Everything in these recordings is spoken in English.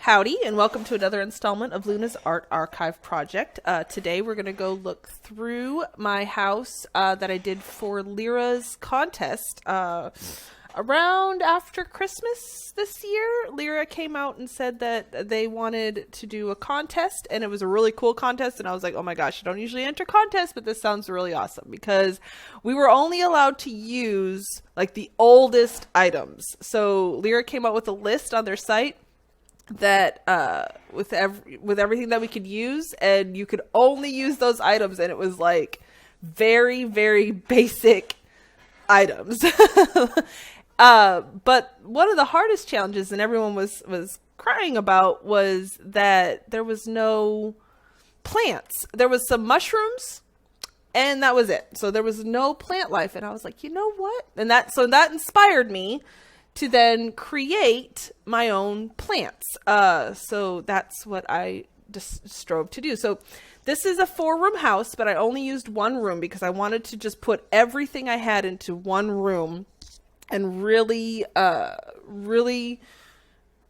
Howdy, and welcome to another installment of Luna's Art Archive project. Today we're going to go look through my house that I did for Lera's contest. Around after Christmas this year, Lera came out and said that they wanted to do a contest, and it was a really cool contest, and I was like, oh my gosh, I don't usually enter contests, but this sounds really awesome, because we were only allowed to use like the oldest items. So Lera came out with a list on their site that with everything that we could use, and you could only use those items, and it was like very, very basic items. But one of the hardest challenges, and everyone was crying about, was that there was no plants. There was some mushrooms, and that was it. So there was no plant life, and I was like, you know what? And that inspired me to then create my own plants. So that's what I just strove to do. So this is a 4-room house, but I only used one room because I wanted to just put everything I had into one room and really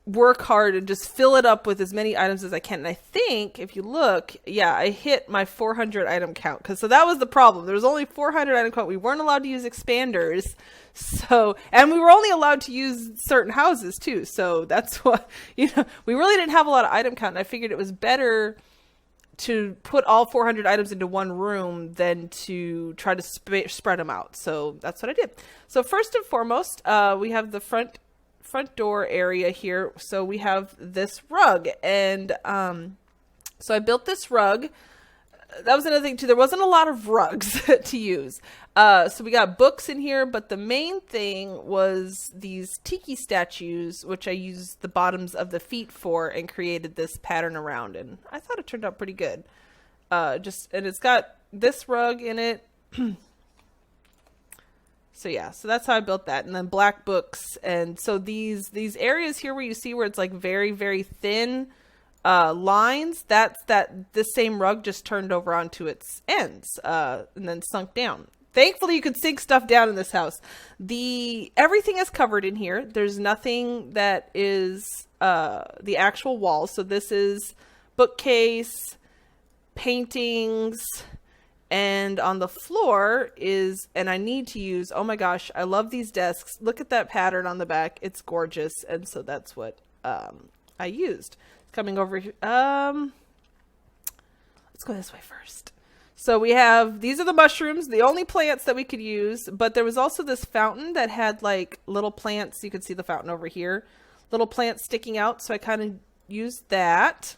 work hard and just fill it up with as many items as I can. And I think if you look, yeah, I hit my 400 item count. So that was the problem. There was only 400 item count. We weren't allowed to use expanders. So, and we were only allowed to use certain houses too. So that's what, we really didn't have a lot of item count. And I figured it was better to put all 400 items into one room than to try to spread them out. So that's what I did. So first and foremost, we have the front door area here. So we have this rug, and so I built this rug. That was another thing too. There wasn't a lot of rugs to use. So we got books in here, but the main thing was these tiki statues, which I used the bottoms of the feet for and created this pattern around. And I thought it turned out pretty good. And it's got this rug in it. So yeah, so that's how I built that. And then black books. And so these areas here where you see where it's like very, very thin lines, this same rug just turned over onto its ends and then sunk down. Thankfully, you could sink stuff down in this house. Everything is covered in here. There's nothing that is the actual wall. So this is bookcase, paintings, and on the floor is, and I need to use, oh my gosh, I love these desks. Look at that pattern on the back. It's gorgeous. And so that's what I used. Coming over here. Let's go this way first. So we have, these are the mushrooms, the only plants that we could use, but there was also this fountain that had like little plants. You could see the fountain over here, little plants sticking out. So I kind of used that.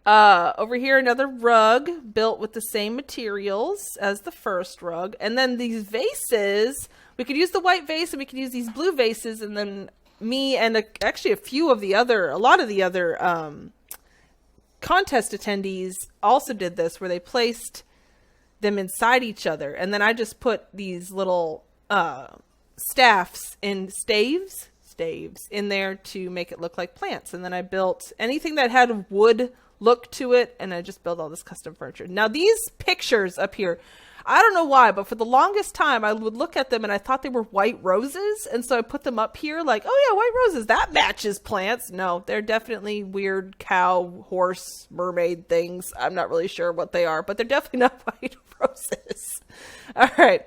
Over here, another rug built with the same materials as the first rug. And then these vases, we could use the white vase and we could use these blue vases. And then me and actually a lot of the other contest attendees also did this, where they placed them inside each other. And then I just put these little staves in there to make it look like plants. And then I built anything that had a wood look to it, and I just built all this custom furniture. Now these pictures up here, I don't know why, but for the longest time I would look at them and I thought they were white roses, and so I put them up here like, oh yeah, white roses, that matches plants. No, they're definitely weird cow, horse, mermaid things. I'm not really sure what they are, but they're definitely not white roses. All right.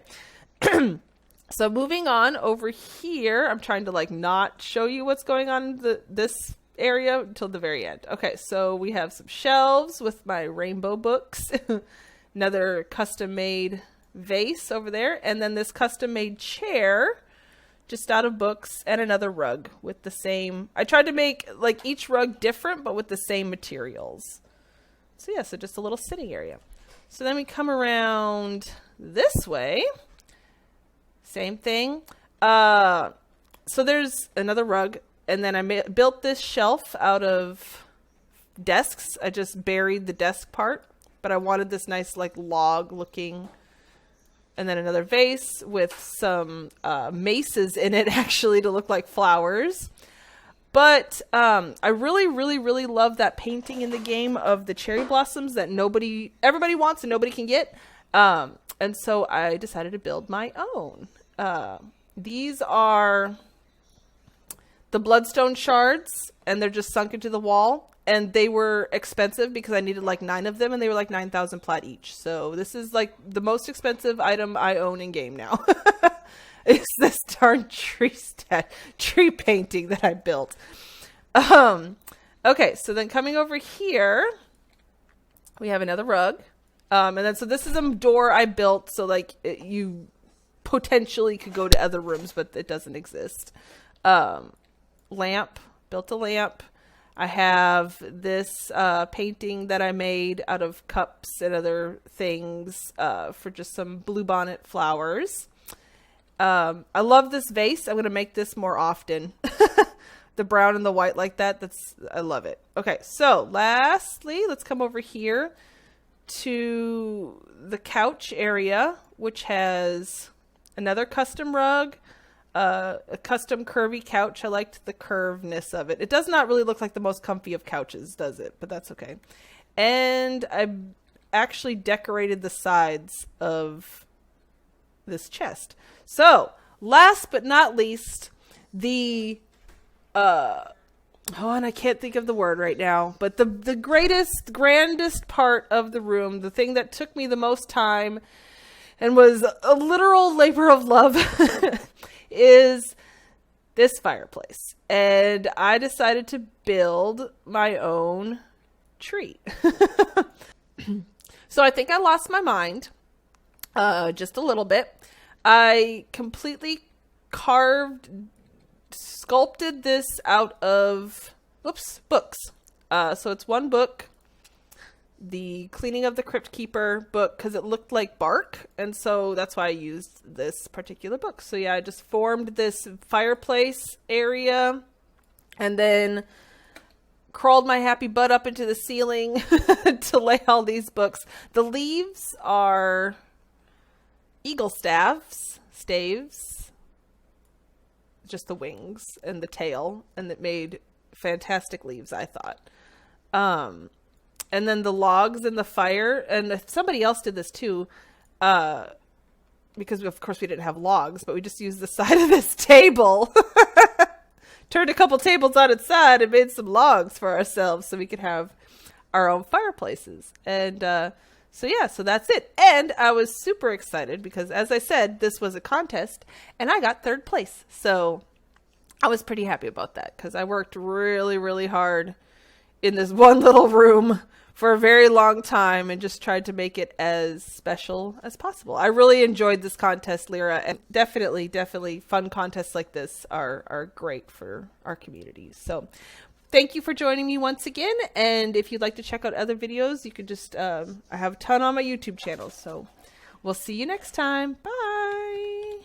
So moving on over here, I'm trying to like not show you what's going on in this area until the very end. Okay, so we have some shelves with my rainbow books, another custom made vase over there, and then this custom made chair just out of books, and another rug with the same, I tried to make like each rug different but with the same materials. So yeah, so just a little sitting area. So then we come around this way, same thing. So there's another rug. And then I built this shelf out of desks. I just buried the desk part, but I wanted this nice like log looking. And then another vase with some maces in it, actually, to look like flowers. But I really, really, really love that painting in the game of the cherry blossoms that everybody wants and nobody can get. And so I decided to build my own. These are the bloodstone shards, and they're just sunk into the wall. And they were expensive because I needed like 9 of them, and they were like 9,000 plat each. So this is like the most expensive item I own in game now. It's this darn tree painting that I built. Okay, so then coming over here, we have another rug. And then so this is a door I built, so like you potentially could go to other rooms, but it doesn't exist. Lamp, built a lamp. I have this painting that I made out of cups and other things for just some bluebonnet flowers. I love this vase. I'm going to make this more often. The brown and the white like that. I love it. Okay, so lastly, let's come over here to the couch area, which has another custom rug. A custom curvy couch. I liked the curveness of it. It does not really look like the most comfy of couches, does it? But that's okay. And I actually decorated the sides of this chest. So, last but not least, and I can't think of the word right now, but the grandest part of the room, the thing that took me the most time and was a literal labor of love, is this fireplace. And I decided to build my own tree. So I think I lost my mind just a little bit. I completely sculpted this out of books. So it's one book, the Cleaning of the Crypt Keeper book, because it looked like bark, and so that's why I used this particular book. So yeah, I just formed this fireplace area and then crawled my happy butt up into the ceiling to lay all these books. The leaves are eagle staves, just the wings and the tail, and it made fantastic leaves, I thought. And then the logs in the fire, and somebody else did this too, because of course we didn't have logs, but we just used the side of this table, turned a couple tables on its side and made some logs for ourselves so we could have our own fireplaces. And so yeah, so that's it. And I was super excited because, as I said, this was a contest and I got 3rd place. So I was pretty happy about that because I worked really, really hard in this one little room for a very long time and just tried to make it as special as possible. I really enjoyed this contest, Lera, and definitely fun contests like this are great for our communities. So thank you for joining me once again. And if you'd like to check out other videos, you could just, I have a ton on my YouTube channel. So we'll see you next time. Bye.